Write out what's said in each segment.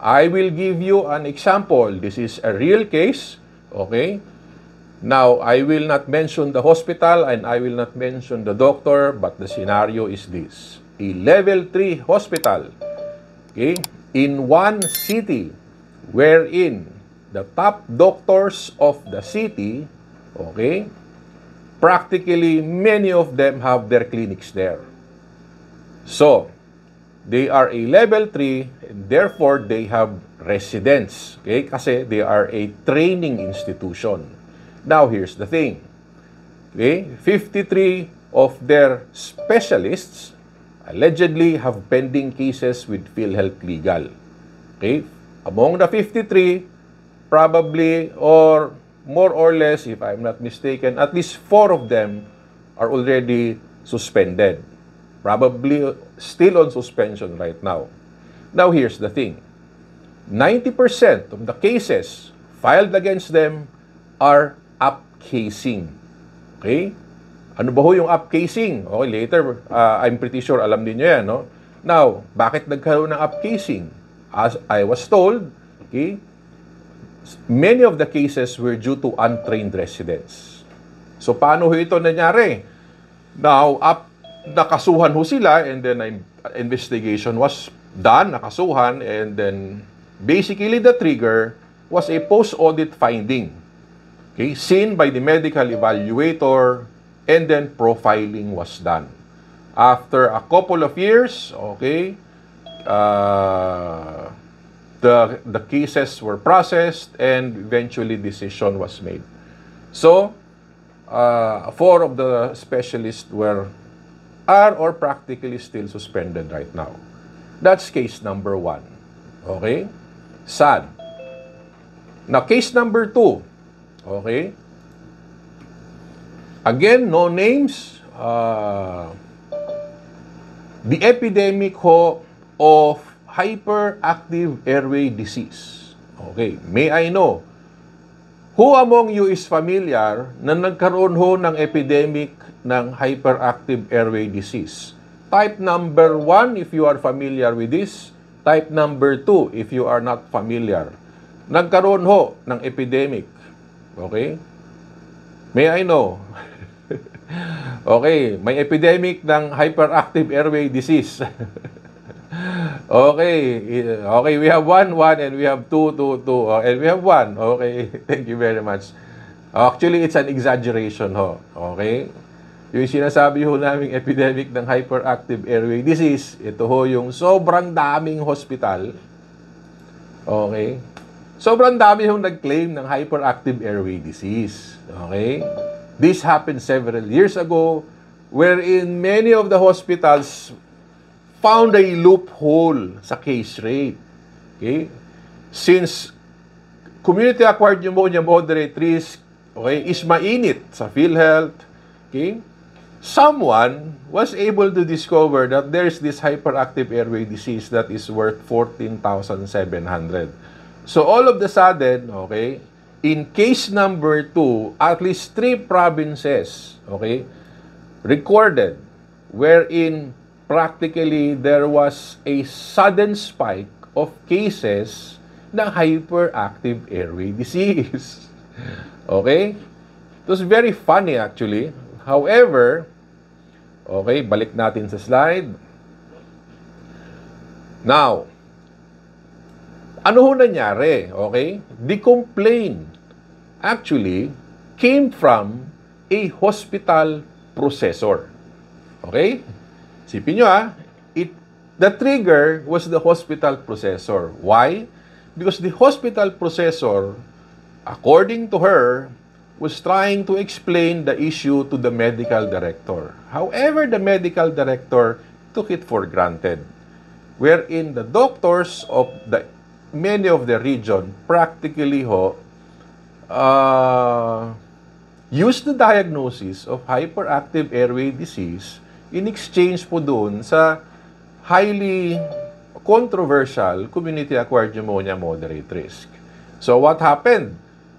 I will give you an example. This is a real case, okay? Now, I will not mention the hospital and I will not mention the doctor, but the scenario is this. A level 3 hospital, okay, in one city wherein the top doctors of the city, okay, practically many of them have their clinics there. So, they are a level 3, and therefore they have residents. Okay? Kasi they are a training institution. Now, here's the thing. Okay? 53 of their specialists allegedly have pending cases with PhilHealth Legal. Okay? Among the 53, probably or more or less, if I'm not mistaken, at least 4 of them are already suspended. Probably still on suspension right now. Now, here's the thing. 90% of the cases filed against them are upcasing. Okay? Ano ba ho yung upcasing? Okay, later, I'm pretty sure alam niyo yan, no? Now, bakit nagkaroon ng upcasing? As I was told, okay, many of the cases were due to untrained residents. So, paano ho ito nangyari? Now, nakasuhan ho sila and then investigation was done, nakasuhan, and then basically the trigger was a post-audit finding, okay, seen by the medical evaluator, and then profiling was done. After a couple of years, okay, the cases were processed and eventually decision was made. So, 4 of the specialists are or practically still suspended right now. That's case number 1. Okay? Sad. Now, case number 2. Okay? Again, no names. The epidemic of hyperactive airway disease. Okay. May I know, who among you is familiar na nagkaroon ng epidemic ng hyperactive airway disease? Type number 1 if you are familiar with this. Type number 2 if you are not familiar. Nagkaroon ng epidemic. Okay? May I know? Okay, may epidemic ng hyperactive airway disease. Okay, okay, we have 1, and we have 2, and we have 1. Okay, thank you very much. Actually, it's an exaggeration Okay? Yung sinasabi naming epidemic ng hyperactive airway disease, ito yung sobrang daming hospital. Okay? Sobrang dami nag-claim ng hyperactive airway disease. Okay? This happened several years ago, wherein many of the hospitals found a loophole sa case rate. Okay? Since community-acquired pneumonia moderate risk, okay, is mainit sa PhilHealth, okay, someone was able to discover that there's this hyperactive airway disease that is worth 14,700. So all of the sudden, okay, in case number 2, at least 3 provinces, okay, recorded wherein practically there was a sudden spike of cases ng hyperactive airway disease. Okay? It was very funny actually. However, okay, balik natin sa slide. Now, ano nangyari? Okay? The complaint actually came from a hospital processor. Okay? Sipin nyo the trigger was the hospital processor. Why? Because the hospital processor, according to her, was trying to explain the issue to the medical director. However, the medical director took it for granted, wherein the doctors of many of the region practically used the diagnosis of hyperactive airway disease in exchange po doon sa highly controversial community-acquired pneumonia moderate risk. So what happened?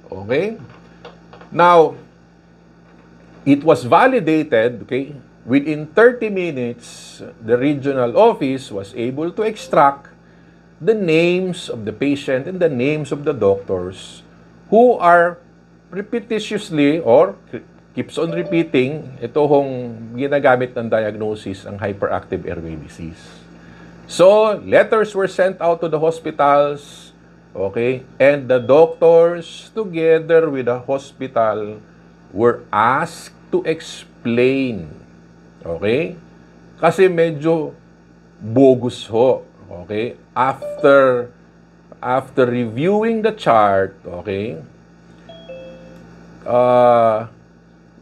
Okay? Now, it was validated, okay, within 30 minutes, the regional office was able to extract the names of the patient and the names of the doctors who are repetitiously or keeps on repeating ito hong ginagamit ng diagnosis ang hyperactive airway disease. So, letters were sent out to the hospitals, okay, and the doctors together with the hospital were asked to explain, okay? Kasi medyo bogus ho, okay? After reviewing the chart, okay,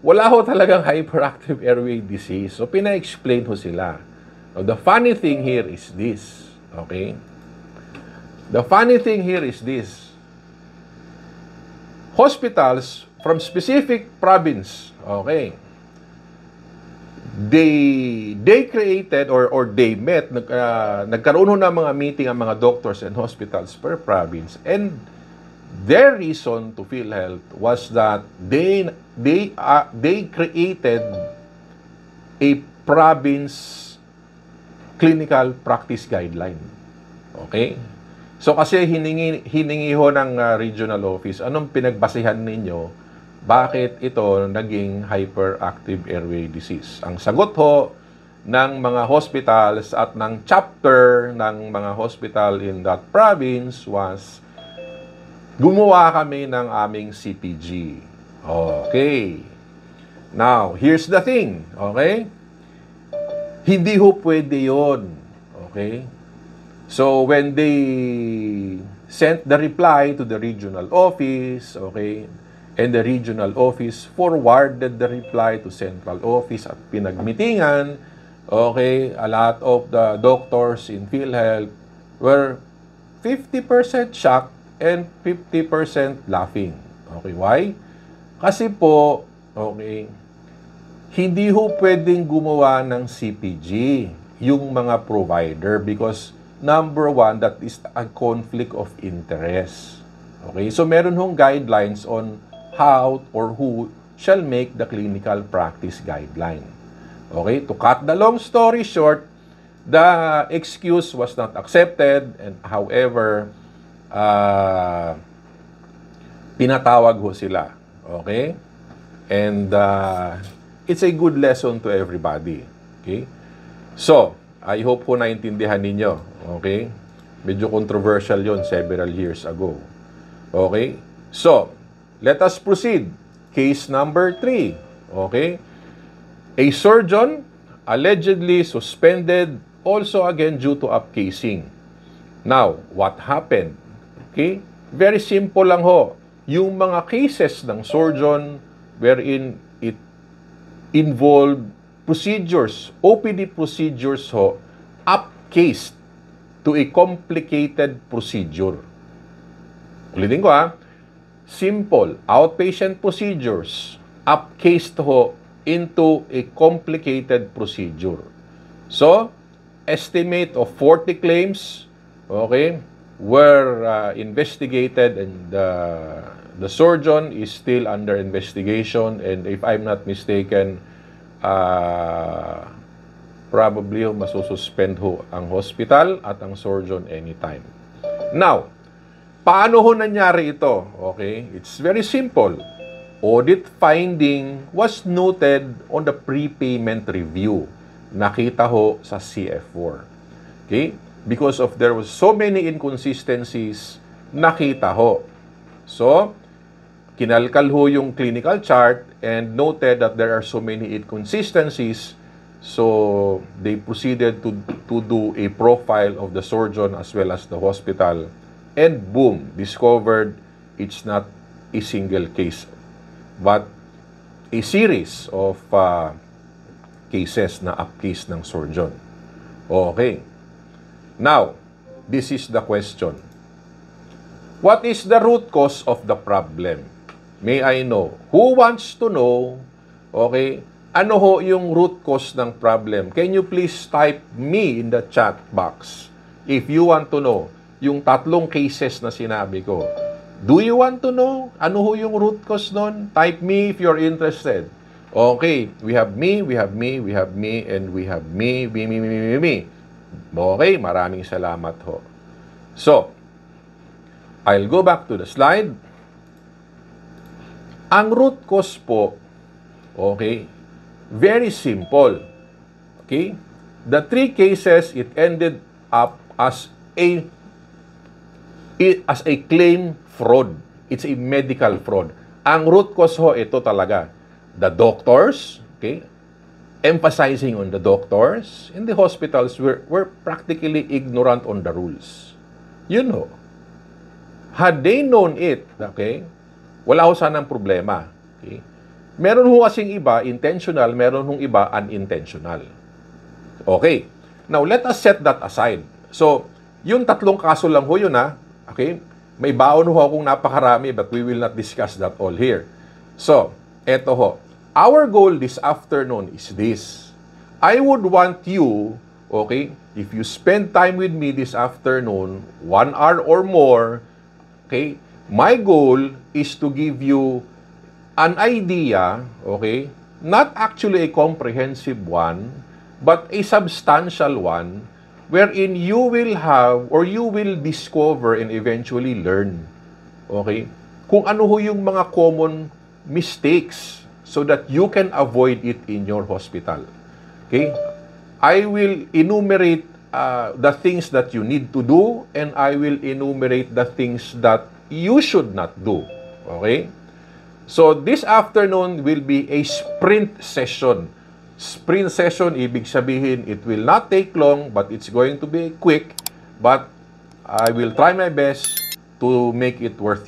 wala ho talagang hyperactive airway disease. So, pina-explain ho sila. Now, the funny thing here is this, okay? The funny thing here is this. Hospitals from specific province, okay, they created or they met, nagkaroon ho ng mga meeting ang mga doctors and hospitals per province, and their reason to PhilHealth was that they created a province clinical practice guideline. Okay? So kasi hiningi ho ng regional office, anong pinagbasihan ninyo? Bakit ito naging hyperactive airway disease? Ang sagot ho ng mga hospitals at ng chapter ng mga hospital in that province was, gumawa kami ng aming CPG. Okay. Now, here's the thing. Okay? Hindi ho pwede yun. Okay? So, when they sent the reply to the regional office, okay, and the regional office forwarded the reply to central office at pinagmitingan, okay, a lot of the doctors in PhilHealth were 50% shocked and 50% laughing. Okay, why? Kasi po, okay, hindi ho pwedeng gumawa ng CPG yung mga provider because number one, that is a conflict of interest. Okay, so meron hong guidelines on how or who shall make the clinical practice guideline. Okay, to cut the long story short, the excuse was not accepted, and however, pinatawag ho sila. Okay? And it's a good lesson to everybody. Okay? So, I hope po naintindihan ninyo. Okay? Medyo controversial yon several years ago. Okay? So, let us proceed. Case number 3. Okay? A surgeon allegedly suspended also again due to upcasing. Now, what happened? Okay? Very simple lang ho. Yung mga cases ng surgeon wherein it involved procedures, OPD procedures ho, upcased to a complicated procedure. Ulitin ko ha. Simple, outpatient procedures, upcased ho into a complicated procedure. So, estimate of 40 claims, okay, were investigated, and the surgeon is still under investigation, and if I'm not mistaken, probably masususpend ho ang hospital at ang surgeon anytime. Now, paano ho nangyari ito? Okay, it's very simple. Audit finding was noted on the prepayment review. Nakita ho sa CF4. Okay? Because of there was so many inconsistencies, nakita ho. So, kinalkal ho yung clinical chart and noted that there are so many inconsistencies. So, they proceeded to do a profile of the surgeon as well as the hospital. And boom, discovered it's not a single case, but a series of cases na upcase ng surgeon. Okay. Now, this is the question. What is the root cause of the problem? May I know? Who wants to know? Okay. Ano ho yung root cause ng problem? Can you please type me in the chat box if you want to know yung tatlong cases na sinabi ko? Do you want to know? Ano ho yung root cause nun? Type me if you're interested. Okay, we have me, we have me, we have me, and we have me. Okay, maraming salamat ho. So, I'll go back to the slide. Ang root cause po, okay, very simple. Okay? The 3 cases, it ended up as a claim fraud. It's a medical fraud. Ang root cause ho, ito talaga. The doctors, okay, emphasizing on the doctors in the hospitals were practically ignorant on the rules. You know, had they known it, okay, wala ho sanang problema. Okay? Meron ho kasing iba, intentional, meron hong iba, unintentional. Okay. Now, let us set that aside. So, yung 3 kaso lang ho yun, ha? Okay? May baon ho akong napakarami, but we will not discuss that all here. So, eto ho. Our goal this afternoon is this. I would want you, okay, if you spend time with me this afternoon, 1 hour or more, okay, my goal is to give you an idea, okay, not actually a comprehensive one, but a substantial one, wherein you will have or you will discover and eventually learn, okay, kung ano ho yung mga common mistakes so that you can avoid it in your hospital. Okay? I will enumerate the things that you need to do, and I will enumerate the things that you should not do. Okay? So, this afternoon will be a sprint session. Sprint session, ibig sabihin, it will not take long, but it's going to be quick. But I will try my best to make it worth